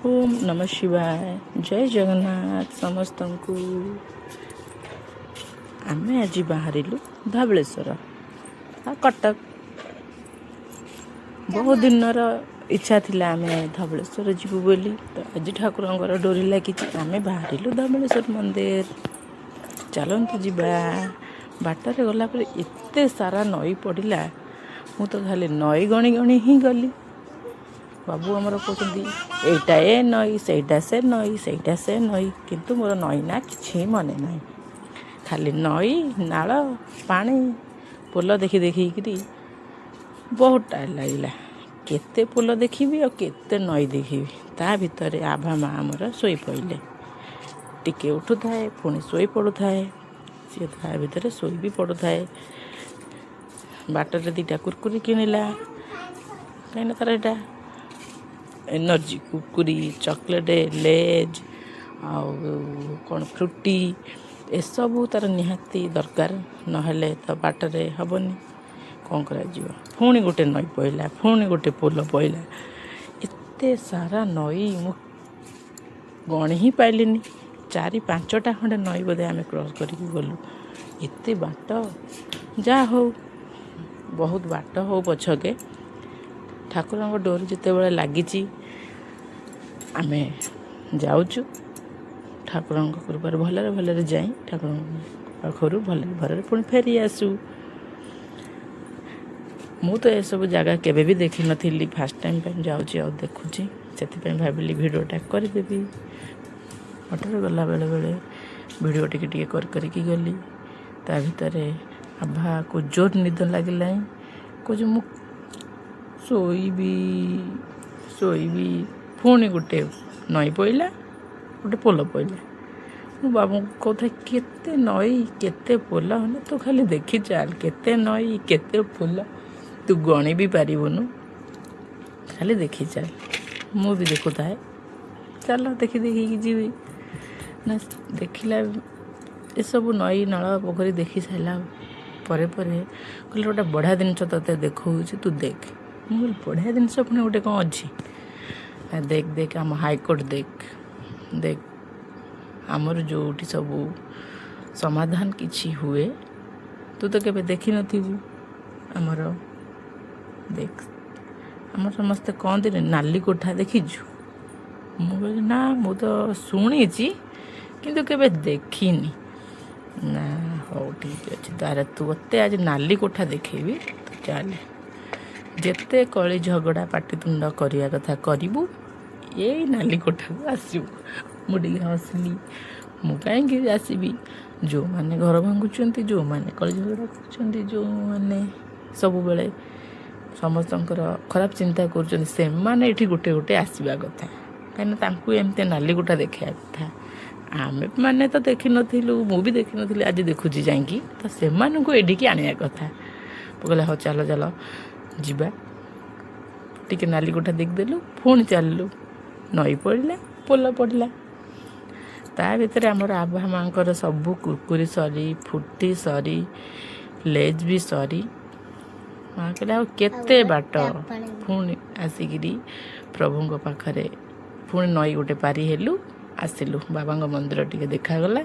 ओम नमः शिवाय जय जगन्नाथ समस्त को आम आज बाहर धवलेश्वर कटक बहुत दिन इच्छा थिला आम धवलेश्वर जीवु बोली तो आज ठाकुर डोरी लगी आम बाहर धवलेश्वर मंदिर चलतु जीवा बाटर गला एत सारा नई पड़ा मु तो खाली नई गणी गणी ही गली बाबू आमर कहते एटा ए नई सेटा से नई सेटा से नई किंतु मोर नई ना कि मन ना खाली नई नाल पानी पोल देखी देखी बहुत टाइम लगला केते पोल देखी और केते नई देखी ता भितर आभा माँ आमर शोई पड़े टिके उठू थाए पुणी शोई पड़ू थाए सी ता भितर शोई भी पड़ू थाए बाटर दीटा कुरकुरी किणिला कहीं तार एटा एनर्जी कुरकुरी चॉकलेट लेज कौन फ्रूटी ए सबू तार निहाती दरकार नहेले तो बाटर हेनी कौन कर पुणी गोटे नई पड़ा पुणी गोटे पोल पड़ा एत सारा नई मु गणी ही पाइलिनी 4-5टा खंडे नई बोधे आम क्रॉस करके गलु एत बाट जा हो बहुत बाट हो पछके ठाकुर डोरी जिते बड़े लगी आम जाऊँ ठाकुर कृपार भलरे भलरे जाई ठाकुर पाखर भलरे भलरे पुणी फेरी आसू मु तो सब जगह केवे भी देखी नी फास्ट टाइम पे जाऊँगी और देखुची से भाविली भिडियोटा करदेवी ऑटोरे गला बेले बेले भिडियो टिके करके गली ता भितर आभा को जोर निद लगे कह मु शोबी पुणी गोटे नई पड़ा गोटे पोल पड़ा मो बाबू कहता केते नई केते पोल तो खाली देखी चल केते नई केते पोल तू गणी भी पारिबुनु खाली देखी चल मु भी देखुता है चल देखी देखी जीवी ना देखला ये सब नई नाल पोखरी देखी सारा परे परे कहले गोटे बढ़िया जिनस ते देखा तू देख मुझे बढ़िया जिनस पुणी गोटे कौन अच्छी देख देख आम हाईकोर्ट देख देख आमर जो सब समाधान किछि हुए तू तो केबे देखी नथिबु आमर देख आम समस्ते कहते नाली कोठा देखीजु मुझे ना मु तो शुणी किंतु केबे देखनी ना हो ठीक अच्छे तार तू मत आज नाली कोठा देखेबी तो चल जेते कली झगड़ा पाटितुंड करिया कथा करिबु यही नाली कोठा को आसबु मुझे हसली मु कहीं आसबि जो मैंने घर भांगुंट जो मैंने कली झगड़ा कर जो मैंने सब बेले समस्त खराब चिंता कर गोटे गोटे आसवा कथा कहीं एमती नाली कोठा देखा कथा आम मैंने तो देखी नु मु भी देखी नी आज देखुची जाकि तो से एडिकी आने कथा कहले हाँ चल चल जीवा टिके नाली कोठा देखदेलु पुणी चलू नई पड़ा पोल पड़ा ता भीतर आमर आभा माँ सबू कुरकुरी सरी फुटी सरी लेज भी सरी माँ कहले आ केते बाट पुणी आसिकी प्रभु पाखरे पुणी नई गोटे पारी हेलु आसिलु बाबा मंदिर टिके देखागला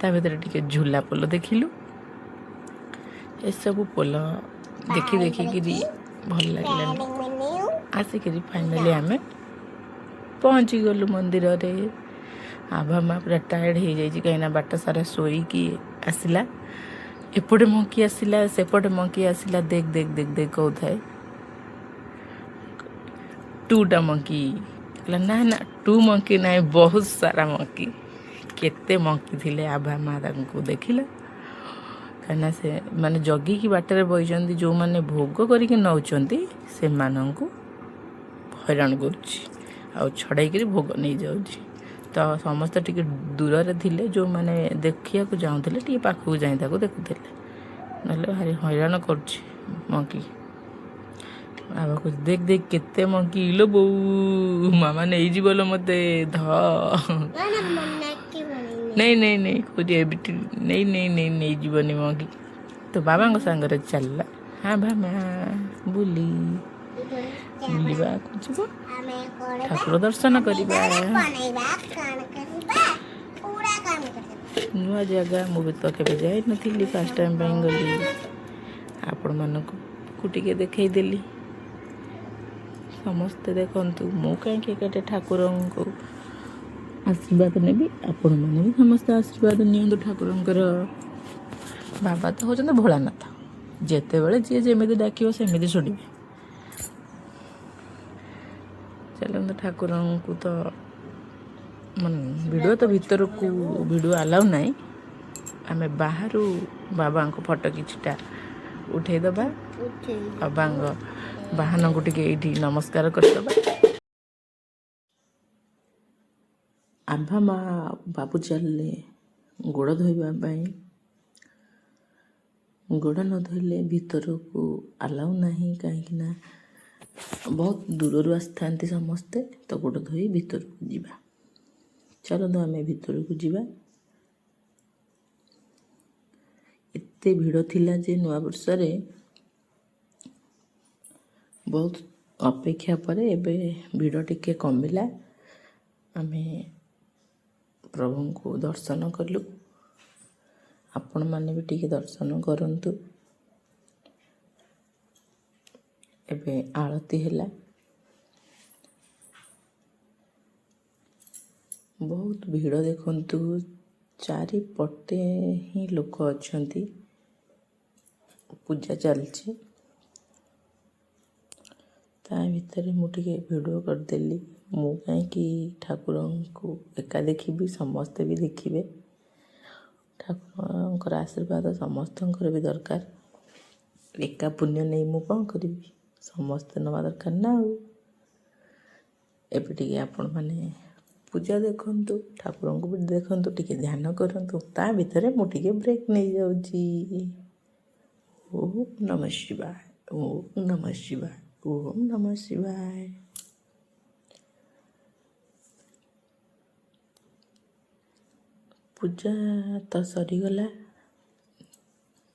ता भीतर टिके झूला पोल देखिलु ए सब पोल देखी देखी भल लगे आसिक फाइनाली आम पहुँची गलु मंदिर रे आभा माँ पूरा टायर्ड हो जाए कहीं बाट सारा शोईकी आसला एपटे मंकी आसला सेपटे मंकी आसला देख देख देख देख कौए 2टा मंकी ना ना 2 मंकी ना बहुत सारा मंकी केते मंकी थिले आभा माँ देखिला कहीं से माने जगिकी बाटर बही जो मैंने भोग करके नौकरी से हैरान कर छड़ाई भोग नहीं जाऊँगी तो समस्त टिके दूर रे थिले जो मैंने देखिया को जाऊँले टे पाखक जाई देखुले ना भारी हैरान कर मंकी बाबा कुछ देख देख केते मंकी इलो बो मामा नहीं जीवल मते नहीं नहीं नहीं कुछ नहीं नहीं नहीं नहीं जीवनी मंकी तो बाबा सांगे चलला हाँ भामा बुली ବୁଲିବାକୁ ଯିବ, ଠାକୁର ଦର୍ଶନ କରିବା। ନୂଆ ଜାଗା ମୁଁ ବି ତ କେବେ ଯାଇନଥିଲି, ଫାର୍ଷ୍ଟ ଟାଇମ୍ ପାଇଁ ଗଲି। ଆପଣମାନଙ୍କୁ ଟିକେ ଦେଖେଇଦେଲି। ସମସ୍ତେ ଦେଖନ୍ତୁ, ମୁଁ କାହିଁକି ଏକାଠି ଠାକୁରଙ୍କୁ ଆଶୀର୍ବାଦ ନେବି, ଆପଣମାନେ ବି ସମସ୍ତେ ଆଶୀର୍ବାଦ ନିଅନ୍ତୁ ଠାକୁରଙ୍କର। ବାବା ତ ହେଉଛନ୍ତି ଭୋଳାନାଥ, ଯେତେବେଳେ ଯିଏ ଯେମିତି ଡାକିବ ସେମିତି ଶୁଣିବେ। ଚାଲନ୍ତୁ ଠାକୁରଙ୍କୁ ତ ଭିଡ଼ିଓ ତ ଭିତରକୁ ଭିଡ଼ିଓ ଆଲାଉ ନାହିଁ, ଆମେ ବାହାରୁ ବାବାଙ୍କ ଫଟୋ କିଛିଟା ଉଠେଇଦେବା। ବାବାଙ୍କ ବାହନକୁ ଟିକେ ଏଇଠି ନମସ୍କାର କରିଦେବା। ଆଭା ମା ବାବୁ ଚାଲିଲେ ଗୋଡ଼ ଧୋଇବା ପାଇଁ। ଗୋଡ଼ ନ ଧୋଇଲେ ଭିତରକୁ ଆଲାଉ ନାହିଁ, କାହିଁକି ନା ବହୁତ ଦୂରରୁ ଆସିଥାନ୍ତି ସମସ୍ତେ, ତ ଗୋଡ଼ ଧୋଇ ଭିତରକୁ ଯିବା। ଚାଲନ୍ତୁ ଆମେ ଭିତରକୁ ଯିବା। ଏତେ ଭିଡ଼ ଥିଲା ଯେ ନୂଆବର୍ଷରେ, ବହୁତ ଅପେକ୍ଷା ପରେ ଏବେ ଭିଡ଼ ଟିକେ କମିଲା। ଆମେ ପ୍ରଭୁଙ୍କୁ ଦର୍ଶନ କଲୁ, ଆପଣମାନେ ବି ଟିକେ ଦର୍ଶନ କରନ୍ତୁ। ଏବେ ଆଳତି ହେଲା, ବହୁତ ଭିଡ଼ ଦେଖନ୍ତୁ, ଚାରିପଟେ ହିଁ ଲୋକ ଅଛନ୍ତି, ପୂଜା ଚାଲିଛି। ତା ଭିତରେ ମୁଁ ଟିକେ ଭିଡ଼ିଓ କରିଦେଲି। ମୁଁ କାହିଁକି ଠାକୁରଙ୍କୁ ଏକା ଦେଖିବି, ସମସ୍ତେ ବି ଦେଖିବେ। ଠାକୁରଙ୍କର ଆଶୀର୍ବାଦ ସମସ୍ତଙ୍କର ବି ଦରକାର। ଏକା ପୁଣ୍ୟ ନେଇ ମୁଁ କ'ଣ କରିବି, ସମସ୍ତେ ନେବା ଦରକାର ନା। ଆଉ ଏବେ ଟିକେ ଆପଣମାନେ ପୂଜା ଦେଖନ୍ତୁ, ଠାକୁରଙ୍କୁ ବି ଦେଖନ୍ତୁ, ଟିକେ ଧ୍ୟାନ କରନ୍ତୁ। ତା ଭିତରେ ମୁଁ ଟିକେ ବ୍ରେକ୍ ନେଇଯାଉଛି। ଓମ୍ ନମଃ ଶିବାୟ, ଓମ୍ ନମଃ ଶିବାୟ, ଓମ୍ ନମଃ ଶିବାୟ। ପୂଜା ତ ସରିଗଲା।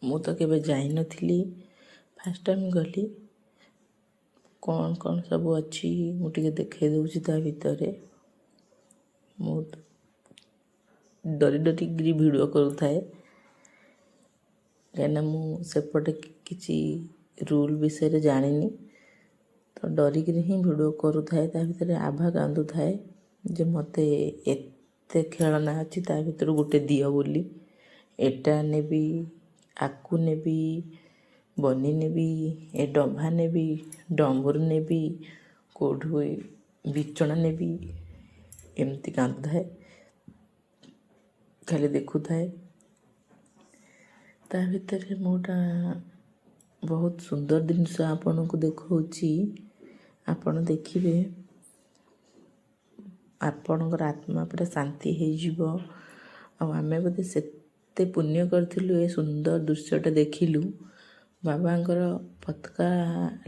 ମୁଁ ତ କେବେ ଯାଇନଥିଲି, ଫାର୍ଷ୍ଟ ଟାଇମ୍ ଗଲି। କ'ଣ କ'ଣ ସବୁ ଅଛି ମୁଁ ଟିକେ ଦେଖାଇ ଦେଉଛି ତା ଭିତରେ। ମୁଁ ଡରି ଡରିକିରି ଭିଡ଼ିଓ କରୁଥାଏ, କାହିଁକିନା ମୁଁ ସେପଟେ କିଛି ରୁଲ୍ ବିଷୟରେ ଜାଣିନି, ତ ଡରିକିରି ହିଁ ଭିଡ଼ିଓ କରୁଥାଏ। ତା ଭିତରେ ଆଭା କାନ୍ଦୁଥାଏ ଯେ ମୋତେ ଏତେ ଖେଳନା ଅଛି, ତା ଭିତରୁ ଗୋଟେ ଦିଅ ବୋଲି। ଏଟା ନେବି, ଆକୁ ନେବି, ବନି ନେବି, ଏ ଡଭା ନେବି, ଡମ୍ବରୁ ନେବି, କେଉଁଠୁ ବିଞ୍ଚଣା ନେବି, ଏମିତି କାନ୍ଦୁଥାଏ, ଖାଲି ଦେଖୁଥାଏ। ତା ଭିତରେ ମୋଟା ବହୁତ ସୁନ୍ଦର ଜିନିଷ ଆପଣଙ୍କୁ ଦେଖାଉଛି। ଆପଣ ଦେଖିବେ, ଆପଣଙ୍କର ଆତ୍ମା ପୁରା ଶାନ୍ତି ହେଇଯିବ। ଆଉ ଆମେ ବୋଧେ ସେତେ ପୁଣ୍ୟ କରିଥିଲୁ, ଏ ସୁନ୍ଦର ଦୃଶ୍ୟଟା ଦେଖିଲୁ। ବାବାଙ୍କର ପତାକା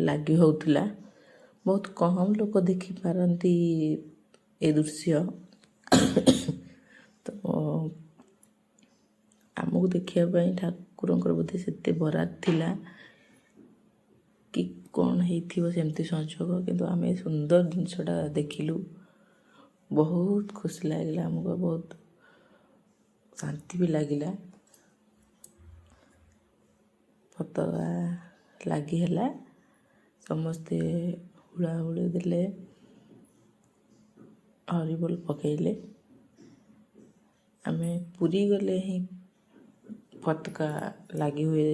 ଲାଗି ହେଉଥିଲା, ବହୁତ କମ୍ ଲୋକ ଦେଖିପାରନ୍ତି ଏ ଦୃଶ୍ୟ। ତ ଆମକୁ ଦେଖିବା ପାଇଁ ଠାକୁରଙ୍କର ବୋଧେ ସେତେ ବରାଦ ଥିଲା କି କ'ଣ ହେଇଥିବ ସେମିତି ସଂଯୋଗ, କିନ୍ତୁ ଆମେ ଏ ସୁନ୍ଦର ଜିନିଷଟା ଦେଖିଲୁ। ବହୁତ ଖୁସି ଲାଗିଲା ଆମକୁ, ବହୁତ ଶାନ୍ତି ବି ଲାଗିଲା। ପତାକା ଲାଗି ହେଲା, ସମସ୍ତେ ହୁଳାହୁଳି ଦେଲେ, ହରିବୋଲ ପକେଇଲେ। ଆମେ ପୁରୀ ଗଲେ ହିଁ ପତାକା ଲାଗି ହୁଏ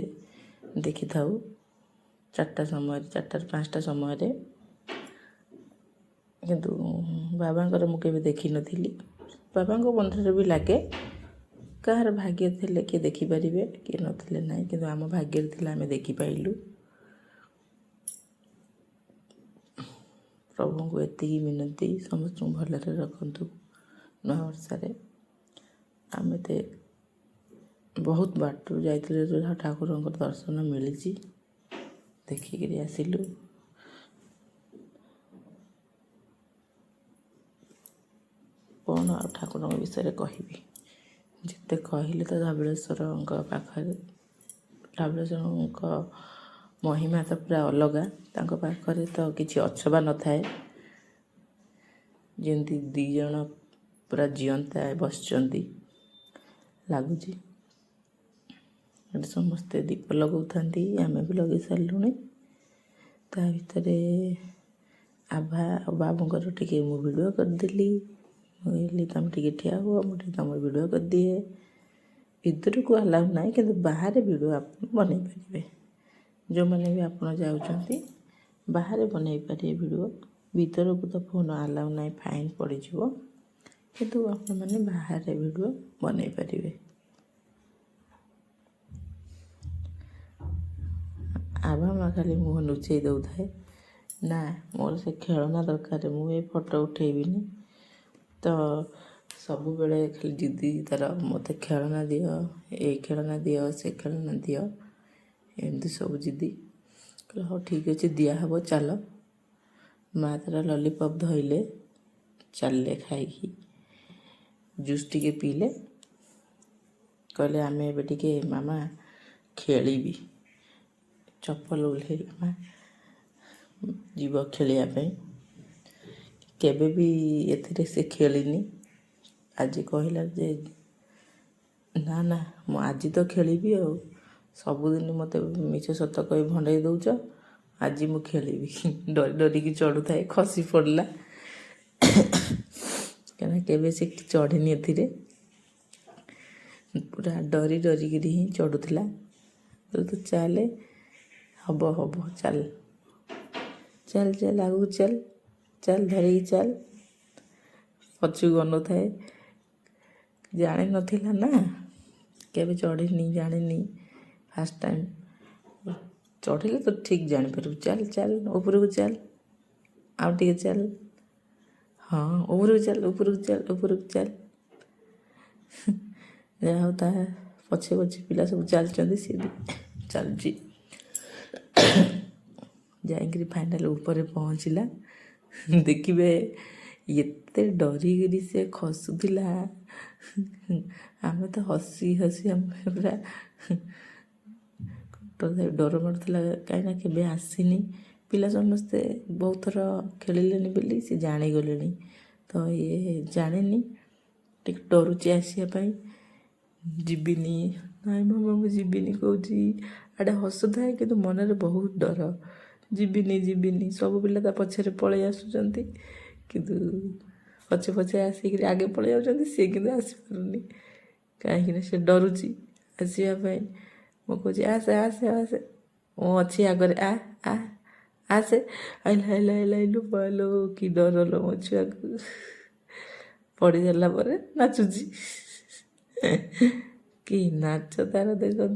ଦେଖିଥାଉ, 4ଟା ସମୟରେ, 4ଟାରୁ 5ଟା ସମୟରେ। କିନ୍ତୁ ବାବାଙ୍କର ମୁଁ କେବେ ଦେଖିନଥିଲି। ବାବାଙ୍କ ମନ୍ଦିରରେ ବି ଲାଗେ, କାହାର ଭାଗ୍ୟ ଥିଲେ କିଏ ଦେଖିପାରିବେ, କିଏ ନଥିଲେ ନାହିଁ, କିନ୍ତୁ ଆମ ଭାଗ୍ୟରେ ଥିଲା, ଆମେ ଦେଖିପାରିଲୁ। ପ୍ରଭୁଙ୍କୁ ଏତିକି ମିନତି, ସମସ୍ତଙ୍କୁ ଭଲରେ ରଖନ୍ତୁ ନୂଆବର୍ଷରେ। ଆମେ ତ ବହୁତ ବାଟରୁ ଯାଇଥିଲୁ, ଠାକୁରଙ୍କର ଦର୍ଶନ ମିଳିଛି, ଦେଖିକିରି ଆସିଲୁ। କ'ଣ ଆଉ ଠାକୁରଙ୍କ ବିଷୟରେ କହିବି, ଯେତେ କହିଲେ ତ ଧବଳେଶ୍ୱରଙ୍କ ପାଖରେ, ଧବଳେଶ୍ୱରଙ୍କ महिमा तो पूरा अलगा तांको पाखरे तो किसी अछबा न थाए जमी दी जन पूरा जीवंता बसचंती लगुच समस्ते दीप लगौ आम भी लगे सारूँ ता भर आभा और बाबूर टे मु भिडियो करदेली मुझे तुम टे ठिया हुआ मुझे तुम भिडियो कर दिए भीतर को अलाउ ना कि बाहर भिडियो आप बन पारे जो मैंने भी आप जाऊँच बाहर बन पारे भिडियो भीतर को तो फोन अलाउ ना फाइन पड़ किंतु आपण मैंने बाहर भिडियो बन पारे आभा माँ खाली मुँह लुचई दौ थाए ना मोर से खेलना दरकार मुझे फोटो उठेबिनी तो सब बेले खाली जिदी तार मत खेलना दियो ये खेलना दियो से खेलना दियो एमती सब जिदी कहले हाँ ठीक अच्छे दिहब चल माँ तार लॉलीपॉप धोइले चलले खाई जूस टी पीले कहले आम ए मामा खेली चप्पल ओल्हे माँ जीव खेलियापी केबे भी एथिरे से खेलिनी आज कहला जे ना ना मु आज तो खेलिबी आ सबुदिन मत मिछ सत कही भंडई दौच आज मु खेलिबी डरी डरिकी चढ़ू थाए खसी पड़ला क्या केबे से चढ़नी एथिरे पूरा डरी डरिकी ही चढ़ुला तो चले हब हब चल चल चल आगू चल चल धरिकी चल पछू गनु थाए जानी नथिला ना केबे चढ़नी जानी फास्ट टाइम चढ़िले तो ठीक जापर चल चल ऊपर को चल आउ टे चल हाँ ऊपर को चल ऊपर को चल ऊपर को चल जहाँ ता पछे पछे पिला सब चलती सी भी चलची जाइक फाइनाल ऊपर पहुँचला देखिए एते डरिकी से खसुला आम तो हसी हसी आम पूरा डर मारूला कहीं के आसनी पिला समस्ते बहुत थर खेलिले बोली सी जाणीगले तो ये जानी टे डरुची आसापी जीविनी नाई मामा मुझे जीविनी कौची आड़े हसुए कि मन में बहुत डर जीविनी सब पिला पछे पलि आसुँच किंतु पछे पछे आसिक आगे पलि जाऊँ सी कि आसपारूनी कहीं से डरुची आसवाई मो कौच आसे आसे आसे मु अच्छी आगे आ आ आसे आइलु पलो कि डर लो मो छुआ को पड़ सारा पर नाचुची कि नाच तार देखु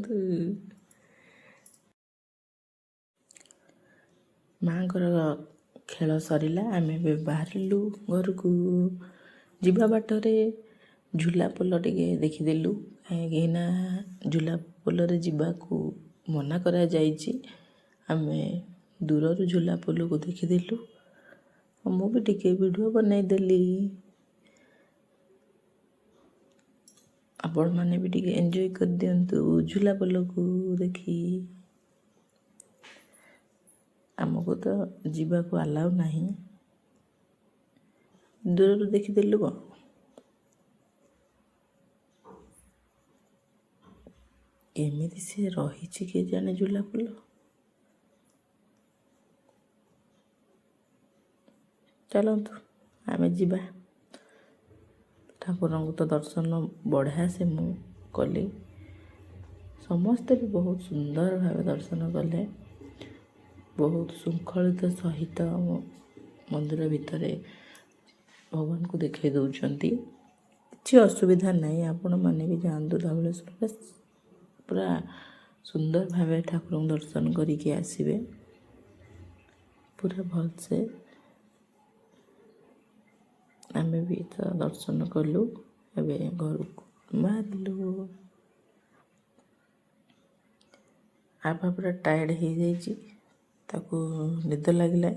माँ खेल सरिला आम बाहरलु घर को जीवा बाटरे झूला पोल टे देखीदेलु कहीं झूला पोल जावाकू मना करा जाइछि आम दूर झूला पोल को देखीदेलु मु भी टिके वीडियो बनईदेली आपण मैंने भी टिके एंजॉय कर दिंतु झूला पोल को देखी आमको तो जीवा को अलाउ नहीं दूर देखीदेलु कौन केमिति से रही किए जाने झूला पोल चलतु आम जीवा ठाकुर को तो दर्शन बढ़िया से मु कली समस्ते भी बहुत सुंदर भाव दर्शन कले बहुत श्रृंखलित सहित मंदिर भितर भगवान को देखे दौरान किसी असुविधा नहीं आपण मैंने भी जातु धवलेश्वर पूरा सुंदर भाव ठाकुर दर्शन करके आसबे पूरा भल से आम भी तो दर्शन कलु एवं घर को बाहरलु आभा पूरा टायर्ड हो जाइए ताकू निद लगिला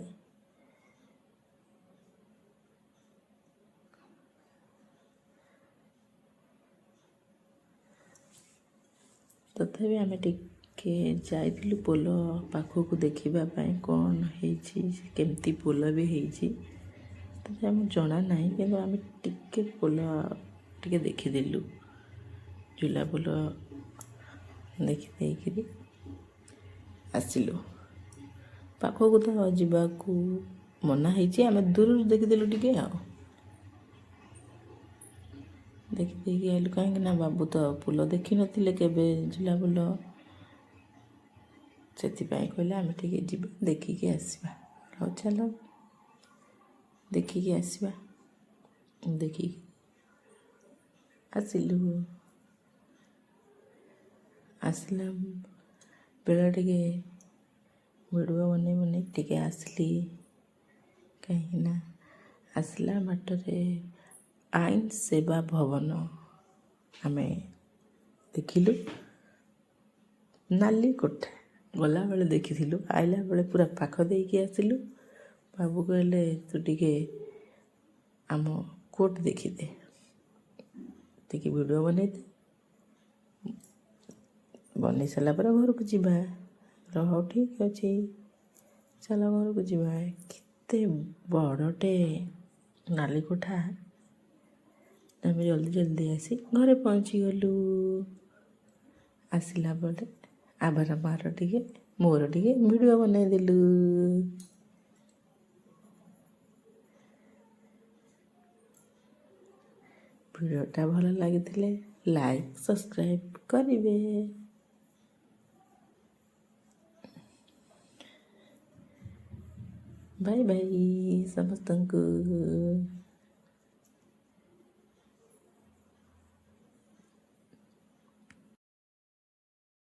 तथापि आम ଟିକେ ଯାଇଥିଲୁ ପୋଲ ପାଖକୁ ଦେଖିବା ପାଇଁ କ'ଣ ହେଇଛି, କେମିତି ପୋଲ ବି ହେଇଛି ତଥାପି ଆମକୁ ଜଣା ନାହିଁ, କିନ୍ତୁ ଆମେ ଟିକେ ପୋଲ ଟିକେ ଦେଖିଦେଲୁ। ଝୁଲା ପୋଲ ଦେଖିଦେଇକିରି ଆସିଲୁ। ପାଖକୁ ତ ଯିବାକୁ ମନା ହେଇଛି, ଆମେ ଦୂରରୁ ଦେଖିଦେଲୁ ଟିକେ ଆଉ। ଦେଖିଦେଇକି ଆଇଲୁ, କାହିଁକି ନା ବାବୁ ତ ପୋଲ ଦେଖିନଥିଲେ କେବେ, ଝୁଲା ପୋଲ, ସେଥିପାଇଁ କହିଲେ ଆମେ ଟିକେ ଯିବା ଦେଖିକି ଆସିବା। ହଉ ଚାଲ ଦେଖିକି ଆସିବା। ଦେଖିକି ଆସିଲୁ। ଆସିଲା ବେଳେ ଟିକେ ଭିଡ଼ିଓ ବନେଇ ଟିକେ ଆସିଲି, କାହିଁକିନା ଆସିଲା ବାଟରେ ଆଇନ ସେବା ଭବନ ଆମେ ଦେଖିଲୁ। ନାଲି କୋଠା ଗଲାବେଳେ ଦେଖିଥିଲୁ, ଆଇଲା ବେଳେ ପୁରା ପାଖ ଦେଇକି ଆସିଲୁ। ବାବୁ କହିଲେ ତୁ ଟିକେ ଆମ କୋର୍ଟ ଦେଖିଦେ, ଟିକେ ଭିଡ଼ିଓ ବନେଇଦେ, ବନେଇ ସାରିଲା ପରେ ଘରକୁ ଯିବା। ହଉ ଠିକ୍ ଅଛି, ଚାଲ ଘରକୁ ଯିବା। କେତେ ବଡ଼ଟେ ନାଲି କୋଠା। ଆମେ ଜଲ୍ଦି ଆସି ଘରେ ପହଞ୍ଚିଗଲୁ। ଆସିଲା ବେଳେ ଆଭାର ମାର ଟିକେ ମୋର ଟିକେ ଭିଡ଼ିଓ ବନେଇଦେଲୁ। ଭିଡ଼ିଓଟା ଭଲ ଲାଗିଥିଲେ ଲାଇକ୍ ସବସ୍କ୍ରାଇବ୍ କରିବେ। ବାଇ ବାଇ ସମସ୍ତଙ୍କୁ।